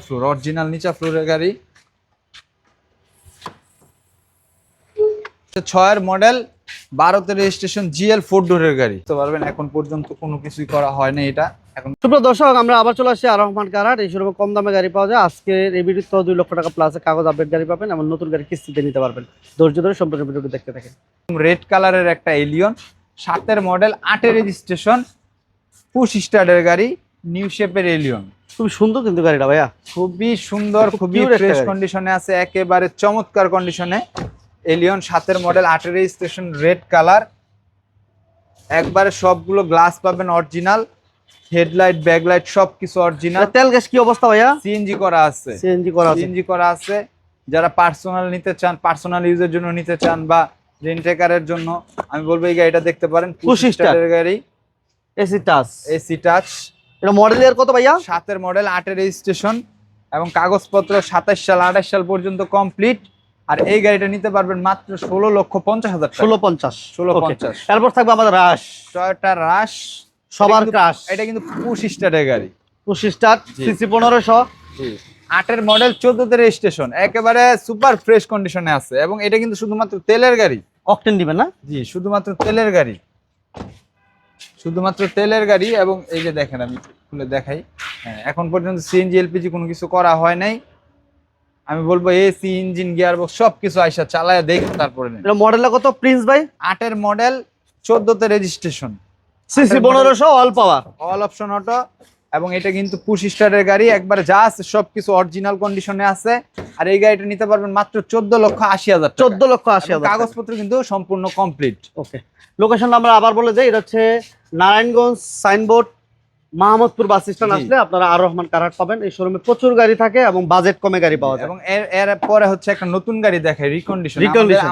Floor, original নিচা ফ্লোরের গাড়ি। 6 মডেল, 12তে রেজিস্ট্রেশন, জিএল 4 ডোরের গাড়ি। বুঝতে পারবেন এখন পর্যন্ত কোনো কিছুই করা হয় না এটা। এখন সুপ্রিয় দর্শক, আমরা আবার চলে আসছি আর রহমান কারহাট। এই শোরুমে কম দামে গাড়ি পাওয়া যায়। আজকে এই ভিডিওতে 2 লক্ষ টাকা প্লাসে কাগজ আপডেট গাড়ি পাবেন এবং নতুন গাড়ি কিস্তিতে নিতে পারবেন। ধৈর্য ধরে সম্পূর্ণ ভিডিওটি দেখতে থাকেন। রেড কালারের একটা এলিয়ন, 7 মডেল, 8 রেজিস্ট্রেশন, পুশ স্টার্টের গাড়ি, নিউ শেপের এলিয়ন। খুব সুন্দর কিন্তু গাড়িটা ভাইয়া, খুবই সুন্দর, খুবই pure একটা ফ্রেশ গাড়ি। কন্ডিশনে আছে, একেবারে চমৎকার কন্ডিশনে। Allion 7 model, 8 registration, red colour, একবারে সবগুলো গ্লাস পাবেন অরিজিনাল, হেডলাইট ব্যাকলাইট সবকিছু অরিজিনাল। তেল গ্যাস কি অবস্থা ভাইয়া? সিএনজি করা আছে, সিএনজি করা আছে। যারা পার্সোনাল নিতে চান, পার্সোনাল ইউজের জন্য নিতে চান বা রেন্টেকারের জন্য, আমি বলবো এই গাড়িটা দেখতে পারেন। পুশ স্টার্টের গাড়ি, এসি টাচ, এসি টাচ। এটা মডেল ইয়ার কত ভাইয়া? 7 মডেল, 8 রেজিস্ট্রেশন এবং কাগজপত্র 27 সাল 28 সাল পর্যন্ত কমপ্লিট। আর এই গাড়িটা নিতে পারবেন মাত্র 16,50,000 টাকা। 16,50। এরপর থাকবে আমাদের রাশ, টয়োটা রাশ, সবার ক্রাশ। এটা কিন্তু পুশ স্টার্টের গাড়ি, পুশ স্টার্ট, সিসি 1500। 8 মডেল, 14তে রেজিস্ট্রেশন, একেবারে সুপার ফ্রেশ কন্ডিশনে আছে। এবং এটা কিন্তু শুধুমাত্র তেলের গাড়ি, অকটেন দিবেন না? জি, শুধুমাত্র তেলের গাড়ি, শুধুমাত্র তেলের গাড়ি। এবং এই যে দেখেন, আমি খুলে দেখাই, হ্যাঁ, এখন পর্যন্ত সিএনজি এলপিজি কোনো কিছু করা হয় নাই। আমি বলবো এসি, ইঞ্জিন, গিয়ারবক্স সবকিছু আইসা চালায় দেখো তারপরে নেন। এটা মডেলটা কত প্রিন্স ভাই? 8 মডেল, 14তে registration, CC 1500, all power, all option auto. এবং এটা কিন্তু পুশ স্টারের গাড়ি, একবার যা আছে সবকিছু অরিজিনাল কন্ডিশনে আছে। আর এই গাড়িটা নিতে পারবেন মাত্র 14,80,000 টাকা। 14,80,000। কাগজপত্র কিন্তু সম্পূর্ণ কমপ্লিট। ওকে, লোকেশনটা আমরা আবার বলে দেই। এটা হচ্ছে Narayanganj signboard, Mahmudpur bus stand আসলে আপনারা আর রহমান কারহাট পাবেন। এই শোরুমে প্রচুর গাড়ি থাকে এবং বাজেট কমে গাড়ি পাওয়া যায়। এবং এর পরে হচ্ছে একটা নতুন গাড়ি দেখায়, রিকন্ডিশন।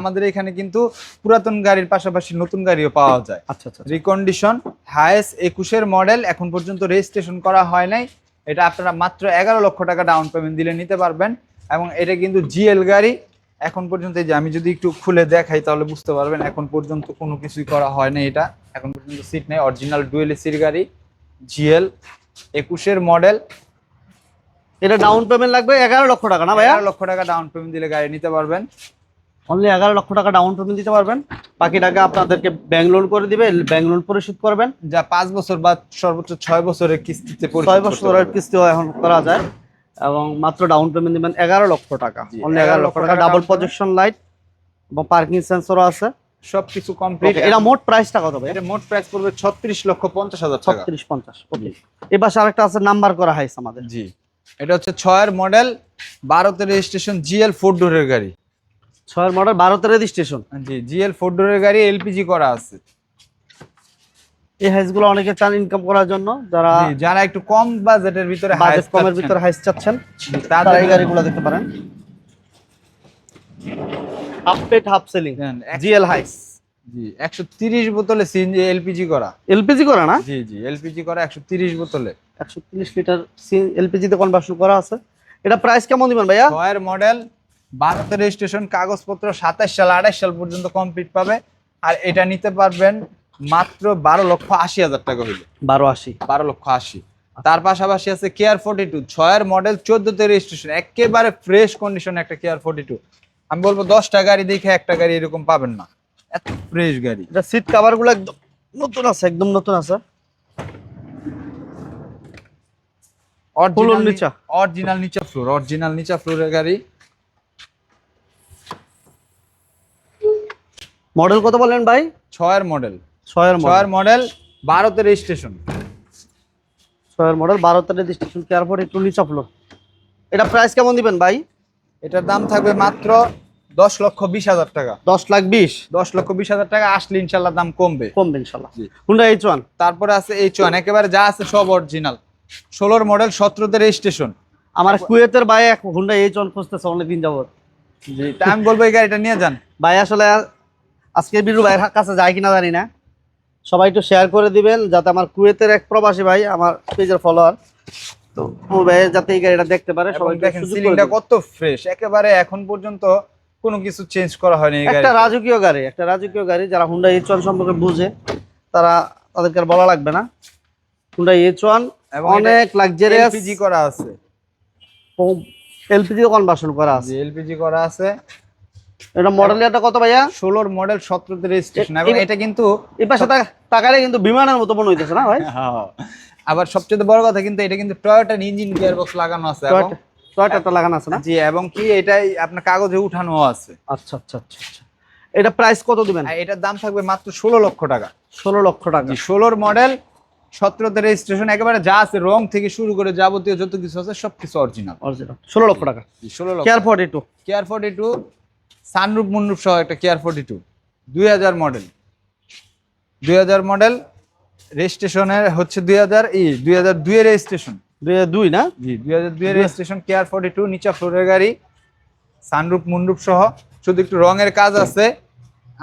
আমাদের এখানে কিন্তু পুরাতন গাড়ির পাশাপাশি নতুন গাড়িও পাওয়া যায়। আচ্ছা আচ্ছা। রিকন্ডিশন হায়েস্ট 21 মডেল, এখন পর্যন্ত রেজিস্ট্রেশন করা হয় নাই। এটা আপনারা মাত্র 11 লক্ষ টাকা ডাউন পেমেন্ট দিলে নিতে পারবেন। এবং এটা কিন্তু জিএল গাড়ি। এখন পর্যন্ত এই যে আমি যদি একটু খুলে দেখাই তাহলে বুঝতে পারবেন এখন পর্যন্ত কোনো কিছুই করা হয় না। এটা এখন পর্যন্ত সিট নেই, অরিজিনাল ডুয়েল এসির গাড়ি, জিএল 21 মডেল। এটা ডাউন পেমেন্ট লাগবে 11 লক্ষ টাকা না ভাইয়া? 11 লক্ষ টাকা ডাউন পেমেন্ট দিলে গাড়ি নিতে পারবেন। অনলি 11 লক্ষ টাকা ডাউন পেমেন্ট দিতে পারবেন। বাকি টাকা আপনাদেরকে ব্যাংক লোন করে দিবে, ব্যাংক লোন পরিশোধ করবেন, যা 5 বছর বা সর্বোচ্চ 6 বছরের কিস্তিতে 6 বছরের কিস্তি এখন করা যায়। এবং মাত্র ডাউন পেমেন্ট দিবেন 11 লক্ষ টাকা। অনলি 11 লক্ষ টাকা। ডাবল প্রজেকশন লাইট এবং পার্কিং সেন্সরও আছে, সবকিছু কমপ্লিট। এটা মোট প্রাইসটা কত ভাই? এটা মোট প্রাইস পড়বে 36,50,000 টাকা। 36,50। ওকে, এই পাশে আরেকটা আছে নাম্বার করা হাইস আমাদের। জি, এটা হচ্ছে 6 মডেল, 12তে রেজিস্ট্রেশন, জিএল 4 ডোরের গাড়ি। 6 মডেল, 12তে রেজিস্ট্রেশন, জি, জিএল 4 ডোরের গাড়ি, এলপিজি করা আছে। এই হাইসগুলো অনেকে চান ইনকাম করার জন্য, যারা একটু কম বাজেটের ভিতরে, বাজেট কমের ভিতরে হাইস চাচ্ছেন, তারা এই গাড়িগুলো দেখতে পারেন। হাফ পেট হাফ সেলিং জিএল হাইস। জি, 130 বোতলে সিএনজি এলপিজি করা। এলপিজি করা না? জি জি, এলপিজি করা 130 বোতলে, 130 লিটার এলপিজি তে কনভার্সন করা আছে। এটা প্রাইস কেমন দিবেন ভাইয়া? 6 মডেল, 12তে রেজিস্ট্রেশন, কাগজপত্র 27 সাল 28 সাল পর্যন্ত কমপ্লিট পাবে। আর এটা নিতে পারবেন মাত্র 12,80,000 টাকা হইলে। 12,80,000। তার পাশাপাশি আছে কেয়ার 42, 6 মডেল, 14তে রেজিস্ট্রেশন, একেবারে ফ্রেশ কন্ডিশন একটা কেয়ার 42। আমি বলবো 10টা গাড়ি দেখে একটা গাড়ি এরকম পাবেন না, এত ফ্রেশ গাড়ি। এটা সিট কভার গুলো একদম নতুন আছে, একদম নতুন আছে। অরিজিনাল নিচা ফ্লোর, অরিজিনাল নিচা ফ্লোরের গাড়ি। মডেল কত বলেন ভাই? 6 মডেল, 6 মডেল, 12তে রেজিস্ট্রেশন। 6 মডেল, 12তে রেজিস্ট্রেশন, কেয়ার 42, নিচা ফ্লোর। এটা প্রাইস কেমন দিবেন ভাই? এটার দাম থাকবে মাত্র 10,20,000 টাকা। 10,20,000? 10,20,000 টাকা আসলে ইনশাল্লাহ দাম কমবে ইনশাল্লাহ। হুন্ডা H1, তারপরে আছে H1, একেবারে যা আছে সব অরিজিনাল। 16 model, 17তে registration. আমার কুয়েতের ভাই এক হুন্ডা H1 খুঁজতেছে অনেকদিন যাবত। জি, তা আমি বলবো এই গাড়িটা নিয়ে যান ভাই। আসলে আজকে বিরু ভাইয়ের কাছে যায় কিনা জানি না, সবাই একটু শেয়ার করে দিবেন যাতে আমার কুয়েতের এক প্রবাসী ভাই, আমার পেজের ফলোয়ার, তো ও ভাই যাতে এই গাড়িটা দেখতে পারে। সবাই দেখেন সিলিংটা কত ফ্রেশ, একেবারে এখন পর্যন্ত কোনো কিছু চেঞ্জ করা হয়নি। একটা রাজকীয় গাড়ি, যারা হুন্ডা H1 সম্পর্কে বুঝে তাদেরকে আর বলা লাগবে না। হুন্ডা H1 অনেক লাক্সারিয়াস, এলপিজি করা আছে। এলপিজি কনভার্সন করা আছে। এলপিজি করা আছে। এটা মডেল এটা কত ভাইয়া? 16 মডেল 17 রেজিস্ট্রেশন। এবং এটা কিন্তু এই পাশে তাকালে কিন্তু বিমানের মতো মনে হইতেছে না ভাই? হ্যাঁ, আবার সবচেয়ে বড় কথা কিন্তু এটা কিন্তু টয়োটা ইঞ্জিন গিয়ারবক্স লাগানো আছে এবং টয়োটাটা লাগানো আছে না? জি, এবং কি এটাই আপনার কাগজে উঠানো আছে। আচ্ছা আচ্ছা আচ্ছা আচ্ছা। এটা প্রাইস কত দিবেন? আর এটার দাম থাকবে মাত্র 16 লক্ষ টাকা। 16 লক্ষ টাকা। জি, 16 মডেল 17 রেজিস্ট্রেশন, একেবারে যা আছে রং থেকে শুরু করে যাবতীয় যত কিছু আছে সবকিছু অরিজিনাল। 16 লক্ষ টাকা। 16 লক্ষ। কেয়ার 42, কেয়ার 42 সানরুফ মুনরুফ সহ একটা কেয়ার 42 2000 মডেল। 2000 মডেল রেজিস্ট্রেশনের হচ্ছে 2002 এর রেজিস্ট্রেশন। 2002 না? জি, 2002 এর রেজিস্ট্রেশন কেয়ার 42, নিচা ফ্লোরের গাড়ি, সানরুফ মুনরুফ সহ। শুধু একটু রঙের কাজ আছে,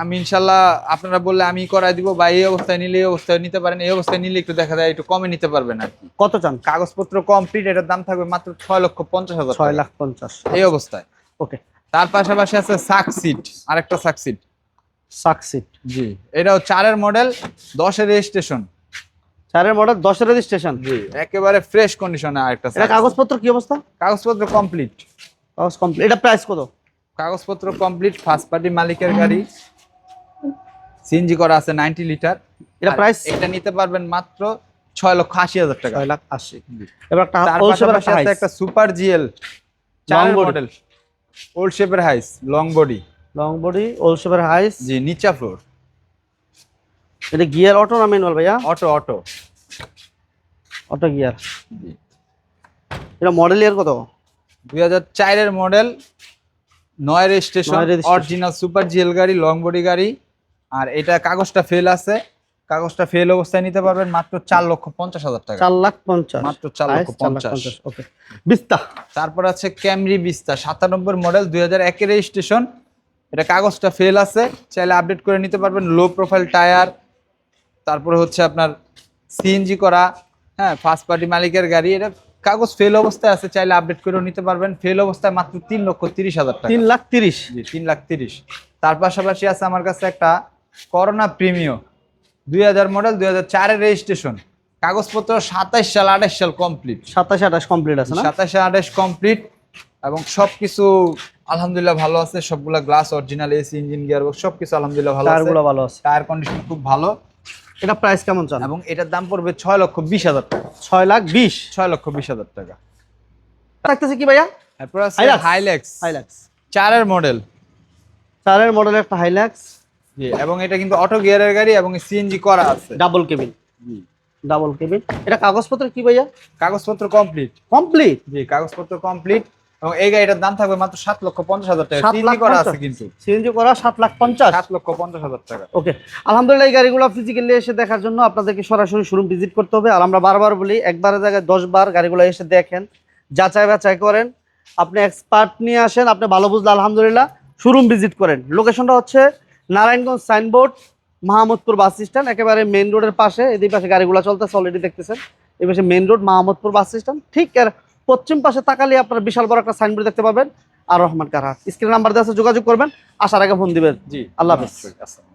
আমি ইনশাল্লাহ আপনারা বললে আমি করাই দিব, বা এই অবস্থায় নিলে এই অবস্থায় নিতে পারেন, এই অবস্থায় নিলে একটু দেখা যায় একটু কমে নিতে পারবেন আর কি। কত চান? কাগজপত্র কমপ্লিট, এটার দাম থাকবে মাত্র 6,50,000 টাকা। 6,50,000 এই অবস্থায়। ওকে। তার পাশাপাশি আছে সাকসিড, আরেকটা সাকসিড। সাকসিড, জি, এটাও 4 মডেল 10 এর রেজিস্ট্রেশন। 4 মডেল 10 এর রেজিস্ট্রেশন। জি, একেবারে ফ্রেশ কন্ডিশনে আরেকটা। এটা কাগজপত্র কি অবস্থা? কাগজপত্র কমপ্লিট। কাগজ কমপ্লিট। এটা প্রাইস কত? কাগজপত্র কমপ্লিট, ফার্স্ট পার্টি মালিকের গাড়ি, সিএনজি করা আছে 90 লিটার। এটা প্রাইস? এটা নিতে পারবেন মাত্র 6,80,000 টাকা। 6,80,000। এবার একটা তার ওল্ড শেপের পাশাপাশি আছে একটা সুপার জিএল 4 মডেল ওল্ড শেপের Hiace, long body. Long body, old শেপের হাইস। জি, নিচা ফ্লোর। এটা গিয়ার অটো না ম্যানুয়াল ভাইয়া? Auto auto. Auto gear. জি, এটা মডেল ইয়ার কত? 2004 এর model, 9 registration, 9 registration। Original super GL গাড়ি, লং বডি গাড়ি। আর এটা কাগজটা ফেল আছে, কাগজটা ফেল অবস্থায় নিতে পারবেন মাত্র 4,50,000 টাকা। 4,50,000 মাত্র 4,50,000। ওকে। বিস্তা। তারপর আছে ক্যামরি বিস্তা 97 মডেল 2001 এর রেজিস্ট্রেশন। এটা কাগজটা ফেল আছে, চাইলে আপডেট করে নিতে পারবেন। লো প্রোফাইল টায়ার, তারপরে হচ্ছে আপনার সিএনজি করা, হ্যাঁ, ফার্স্ট পার্টি মালিকের গাড়ি। এটা কাগজ ফেল অবস্থায় আছে, চাইলে আপডেট করেও নিতে পারবেন। ফেল অবস্থায় মাত্র 3,30,000 টাকা। 3,30,000। জি, 3,30,000। তার পাশাপাশি আছে আমার কাছে একটা করোনা প্রিমিও 2000 মডেল 2004 এর রেজিস্ট্রেশন, কাগজপত্র 27 সাল 28 সাল কমপ্লিট। 27-28 কমপ্লিট আছে না? 27-28 কমপ্লিট, এবং সবকিছু আলহামদুলিল্লাহ ভালো আছে। সবগুলা glass original, AC, engine, gearbox সবকিছু আলহামদুলিল্লাহ ভালো আছে। টায়ারগুলো ভালো আছে। টায়ার কন্ডিশন খুব ভালো। এটা প্রাইস কেমন চান? এবং এটার দাম পড়বে 6,20,000 টাকা। 6,20,000। 6,20,000 টাকা। থাকতেছে কি ভাইয়া? তারপর আছে হাইলাক্স। হাইল্যাক্স হাইলাক্স 4 এর মডেল। 4 এর মডেল একটা হাইলাক্স। জি, এবং এটা কিন্তু অটো গিয়ারের গাড়ি এবং সিএনজি করা আছে। Double cabin. জি, ডাবল কেবিন। এটা কাগজপত্র কি ভাইয়া? কাগজপত্র কমপ্লিট। কমপ্লিট। জি, কাগজপত্র কমপ্লিট। এবং এই গাড়িটার দাম থাকবে মাত্র 7,50,000 টাকা। সিএনজি করা আছে কিন্তু। সিএনজি করা 7,50,000। 7,50,000 টাকা। ওকে। আলহামদুলিল্লাহ এই গাড়িগুলো ফিজিক্যালি এসে দেখার জন্য আপনাদেরকে সরাসরি শোরুম ভিজিট করতে হবে। আর আমরা বারবার বলি, একবারের জায়গায় 10 বার গাড়িগুলো এসে দেখেন, যাচাই বাছাই করেন। আপনি এক্সপার্ট নিয়ে আসেন, আপনি ভালো বুঝলে আলহামদুলিল্লাহ শোরুম ভিজিট করেন। লোকেশনটা হচ্ছে Narayanganj signboard, Mahmudpur bus stand, একেবারে মেইন রোডের পাশে। এদিকে পাশে গাড়িগুলো চলতেছে অলরেডি দেখতেছেন। এই পাশে main road, Mahmudpur bus stand. ঠিক এর পশ্চিম পাশে তাকালে আপনারা বিশাল বড় একটা সাইনবোর্ড দেখতে পাবেন, আর রহমান কারহাট। স্ক্রিন নাম্বার দেওয়া আছে, যোগাযোগ করবেন। আসার আগে ফোন দিবেন। জি, আল্লাহ হাফেজ। আসসালাম।